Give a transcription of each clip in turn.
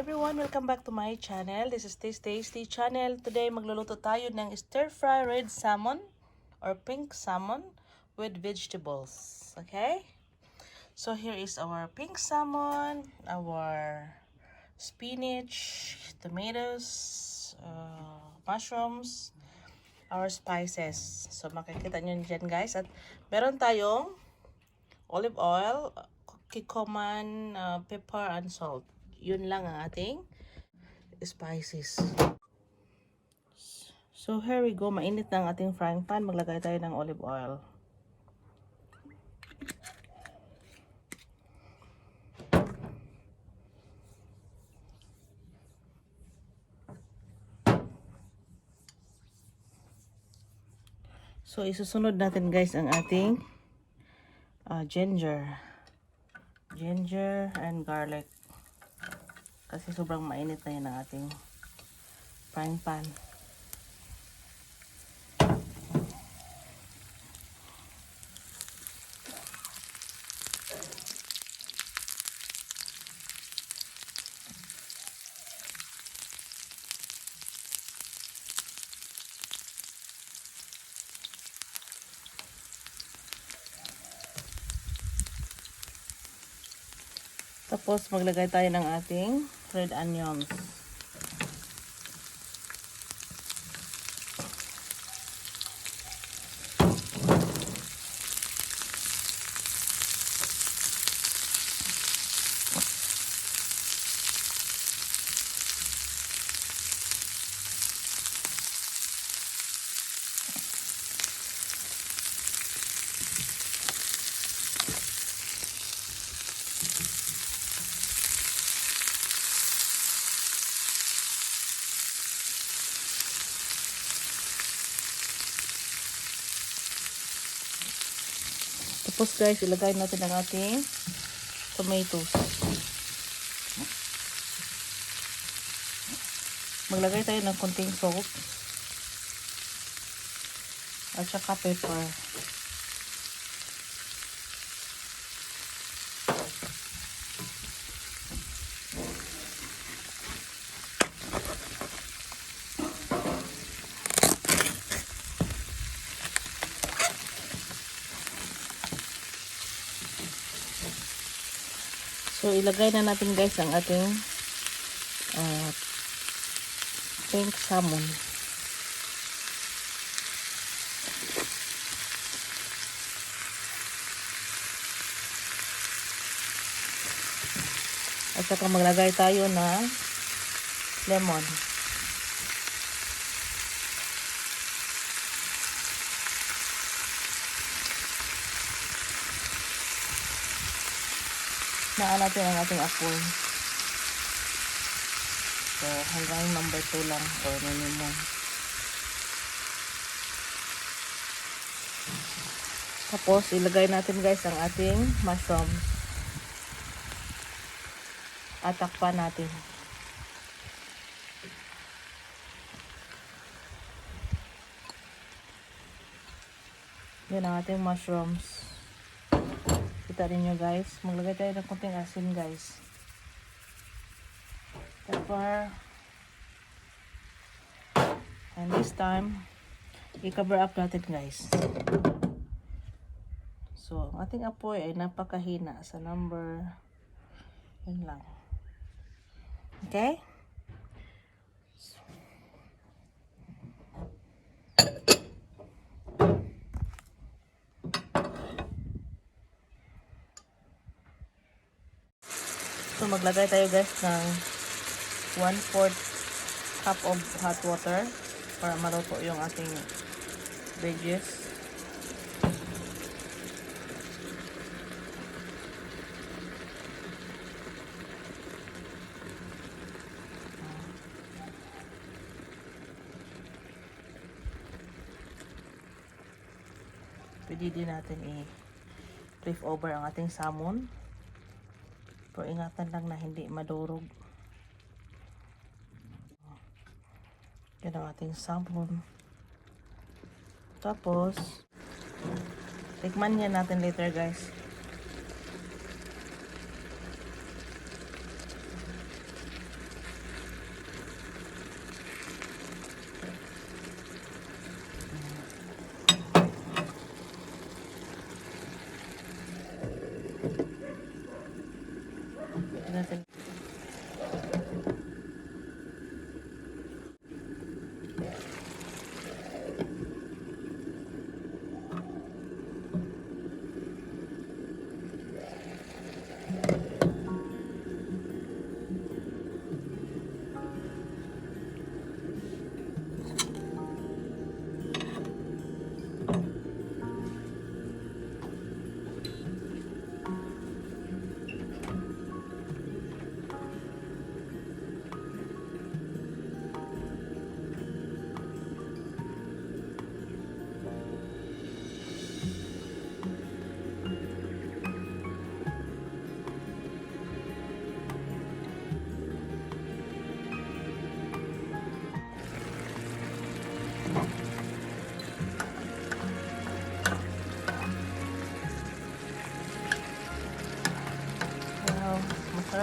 everyone, welcome back to my channel. This is Tasty channel. Today magluluto tayo ng stir fry red salmon or pink salmon with vegetables. Okay? So here is our pink salmon, our spinach, tomatoes, mushrooms, our spices. So makikita nyo dyan guys. At meron tayong olive oil, kikoman, pepper, and salt. Yun lang ang ating spices. So here we go. Mainit na ang ating frying pan. Maglagay tayo ng olive oil. So isusunod natin guys ang ating ginger and garlic. Kasi sobrang mainit na yun ang ating frying pan. Tapos maglagay tayo ng ating red onions. Tapos guys, ilagay natin ang ating tomatoes. Maglagay tayo ng konting salt at saka pepper. So, ilagay na natin guys ang ating pink salmon. At saka maglagay tayo ng lemon. Naan natin ang ating apoy. So, hanggang number 2 lang or minimum. Tapos, ilagay natin guys ang ating mushrooms. At takpan natin. Yan ang ating mushrooms. Kita rin nyo guys. Maglagay tayo ng konting asin guys. Pepper. And this time, i-cover up natin guys. So, ang ating apoy ay napakahina sa number. Yun lang. Okay? So, maglagay tayo guys ng 1/4 cup of hot water para maluto yung ating veggies. Pwede din natin i-flip over ang ating salmon. Pero ingatan lang na hindi madurog. Yan ang ating salmon. Tapos, tikman yan natin later guys.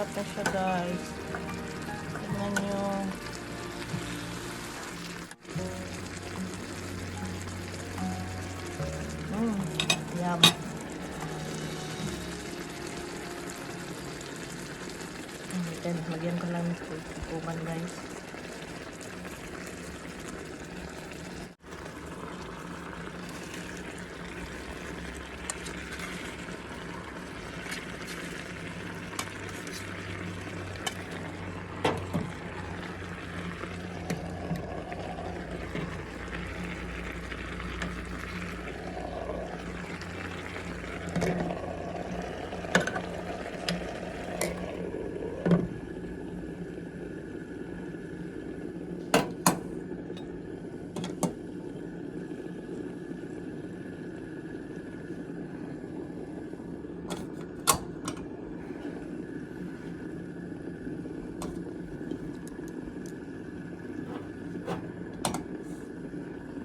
Masarap na siya, guys. Tingnan nyo. Yum. Then, lagyan ko lang ito. Uban, guys.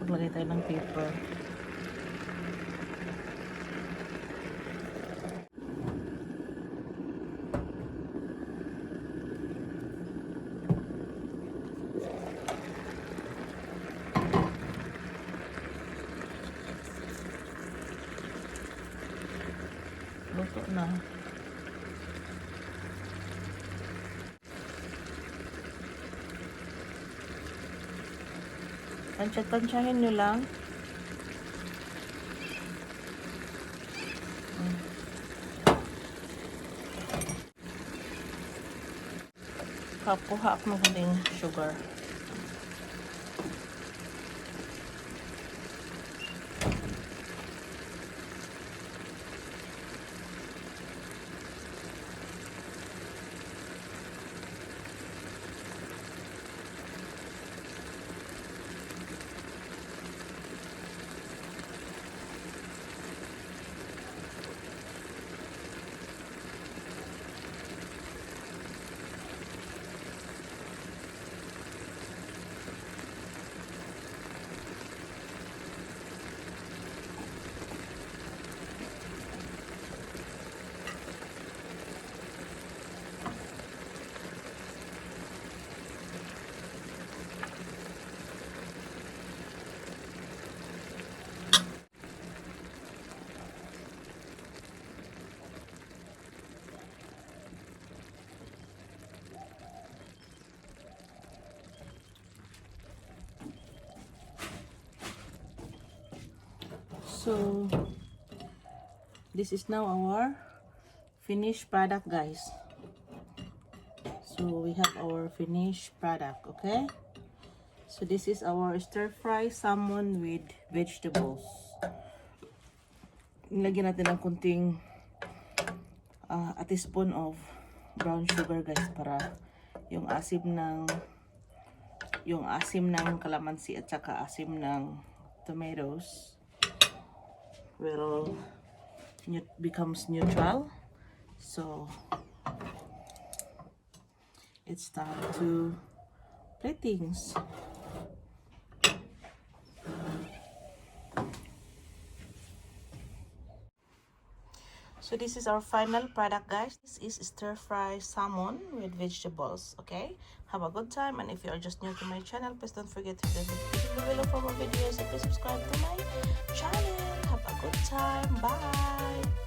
Maglagay tayo ng paper. Luto na. Tansya-tansyahin nyo lang. Kapuha ako ng konting sugar. So, this is now our finished product, guys. So, we have our finished product, okay? So, this is our stir-fry salmon with vegetables. Nilagyan natin ng kunting a teaspoon of brown sugar, guys, para yung asim ng kalamansi at saka asim ng tomatoes will becomes neutral. So it's time to plate things. So this is our final product, guys. This is stir-fry salmon with vegetables, okay? Have a good time, and if you are just new to my channel, please don't forget to click the notification below for more videos, and please subscribe to my channel. Have a good time. Bye!